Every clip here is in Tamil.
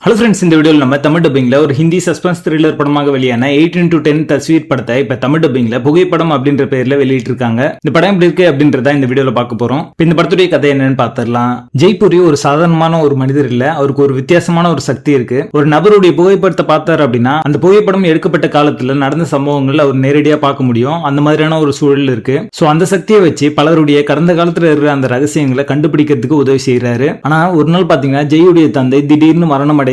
ஹலோ ஃப்ரெண்ட்ஸ், இந்த வீடியோவில் நம்ம தமிழ் டப்பிங்ல ஒரு ஹிந்தி சஸ்பென்ஸ் த்ரில்லர் படமாக வெளியான 18-10 தஸ்வீர் படத்தை இப்ப தமிழ் டப்பிங்ல புகைப்படம் அப்படின்ற பேர்ல வெளியிட்டு இருக்காங்க. இந்த படம் எப்படி இருக்கு அப்படின்றத இந்த வீடியோல பார்க்க போறோம். இந்த படத்துடைய கதை என்னன்னு பார்த்துடலாம். ஜெய்பூரி ஒரு சாதாரணமான ஒரு மனிதர் இல்ல, அவருக்கு ஒரு வித்தியாசமான ஒரு சக்தி இருக்கு. ஒரு நபருடைய புகைப்படத்தை பார்த்தாரு அப்படின்னா அந்த புகைப்படம் எடுக்கப்பட்ட காலத்துல நடந்த சம்பவங்கள் அவர் நேரடியா பார்க்க முடியும். அந்த மாதிரியான ஒரு சூழல் இருக்கு. சோ அந்த சக்தியை வச்சு பலருடைய கடந்த காலத்துல இருக்கிற அந்த ரகசியங்களை கண்டுபிடிக்கிறதுக்கு உதவி செய்யறாரு. ஆனா ஒரு நாள் பாத்தீங்கன்னா ஜெயுடைய தந்தை திடீர்னு மரணம் அடைகிறாங்க.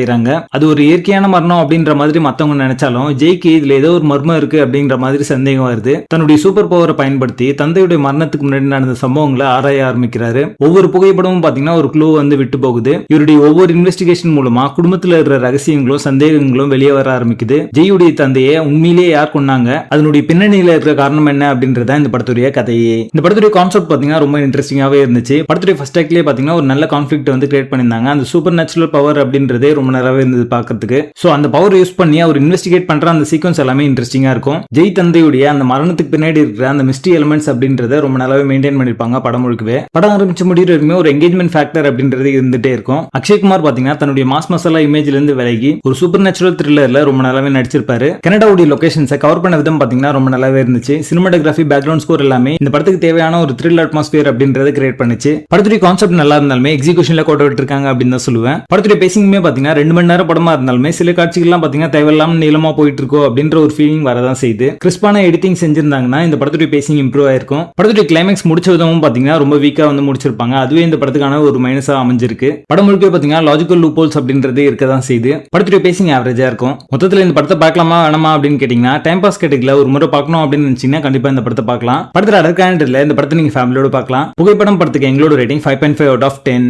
அது ஒரு இயற்கையான மரணம் அப்படின்ற மாதிரி மத்தவங்க நினைச்சாலும் ஜெய்க்கு இதுல ஏதோ ஒரு மர்மம் இருக்கு அப்படின்ற மாதிரி சந்தேகம் வருது. தன்னுடைய சூப்பர் பவரை பயன்படுத்தி தந்தையுடைய மரணத்துக்கு முன்னாடி நடந்த சம்பவங்களை ஆராய ஆரம்பிக்கிறாரு. ஒவ்வொரு புகைப்படமும் பாத்தீங்கன்னா ஒரு க்ளூ வந்து விட்டு போகுது. இவருடைய ஒவ்வொரு இன்வெஸ்டிகேஷன் மூலமா குடும்பத்துல இருக்கிற ரகசியங்களும் சந்தேகங்களும் வெளியே வர ஆரம்பிக்குது. ஜெயுடைய தந்தையை உண்மையிலேயே யார் கொண்டாங்க, அதனுடைய பின்னணியில இருக்கிற காரணம் என்ன அப்படின்றத இந்த படத்துடைய கதையே. இந்த படத்துடைய கான்செப்ட் பாத்தீங்கன்னா ரொம்ப இன்ட்ரெஸ்டிங்காவே இருந்துச்சு. படத்துடைய ஃபர்ஸ்ட் ஆக்ட்லயே பாத்தீங்கன்னா ஒரு நல்ல கான்ஃபிளிக்ட் வந்து கிரியேட் பண்ணிருந்தாங்க. அந்த சூப்பர் நேச்சுரல் பவர் அப்படின்றதே ரொம்ப நல்லாவே இருந்தது பாக்கிறதுக்கு. சோ அந்த பவர் யூஸ் பண்ணி அவர் இன்வெஸ்டிகேட் பண்ற அந்த சீக்வன்ஸ் எல்லாமே இன்ட்ரெஸ்டிங்கா இருக்கும். ஜெய் தந்தையுடைய அந்த மரணத்துக்கு பின்னாடி இருக்கிற அந்த மிஸ்ட்ரி எலிமெண்ட்ஸ் அப்படின்றத ரொம்ப நல்லாவே மெயின்டைன் பண்ணிருப்பாங்க படம் முழுக்கவே. படம் ஆரம்பிச்ச முடிகிற வரைக்குமே ஒரு என்கேஜ்மெண்ட் ஃபேக்டர் அப்படின்றது இருந்துட்டே இருக்கும். அக்ஷய்குமார் பாத்தீங்கன்னா தன்னுடைய மாஸ் மசாலா இமேஜ்ல இருந்து விலகி ஒரு சூப்பர் நேச்சுரல் த்ரில்லர்ல ரொம்ப நல்லாவே நடிச்சிருப்பாரு. கனடாவுடைய லொகேஷன்ஸை கவர் பண்ண விதம் பாத்தீங்கன்னா ரொம்ப நல்லாவே இருந்துச்சு. சினிமாட்டோகிராஃபி, பேக்ரவுண்ட் ஸ்கோர் எல்லாமே இந்த படத்துக்கு தேவையான ஒரு த்ரில் அட்மாஸ்பியர் அப்படின்றத கிரியேட் பண்ணுச்சு. படத்துடைய கான்செப்ட் நல்லா இருந்தாலுமே எக்ஸிகியூஷன்ல கோட்ட விட்டுருக்காங்க அப்படின்னு தான் சொல்லுவேன். படத்துடைய பேசிங்குமே பாத்தீங்கன்னா 2 மணி நேரம் படமா இருந்தாலுமே சில காட்சிகள்லாம் பாத்தீங்கன்னா தேவையில்லாம நீளமா போயிட்டு இருக்கோ அப்படின்ற ஒரு ஃபீலிங் வரதான் செய்யுது. கிறிஸ்பான எடிட்டிங் செஞ்சிருந்தாங்கன்னா இந்த படத்துடைய பேசிங் இம்ப்ரூவ் ஆயிருக்கும். படத்துடைய கிளைமேக்ஸ் முடிச்ச விதமும் பாத்தீங்கன்னா ரொம்ப வீக்கா வந்து முடிச்சிருப்பாங்க. அதுவே இந்த படத்துக்கான ஒரு மைனஸா அமைஞ்சிருக்கு. படம் முழுக்க பாத்தீங்கன்னா லாஜிக்கல் லூப்போல்ஸ் அப்படின்றது இருக்கதான் செய்யுது. படத்துடைய பேசிங் ஆவரேஜா இருக்கும். மொத்தத்துல இந்த படத்தை பார்க்கலாமா வேணாமா அப்படின்னு கேட்டீங்கன்னா டைம் பாஸ் கேட்டகரியில ஒரு முறை பார்க்கணும் அப்படின்னு நினைச்சீங்கன்னா கண்டிப்பா இந்த படத்தை பார்க்கலாம். படத்துல அடர்கான இந்த படத்தை நீங்க ஃபேமிலியோட பார்க்கலாம். புகைப்படம் படத்துக்கு எங்களோட ரேட்டிங் 5.5 out of 10.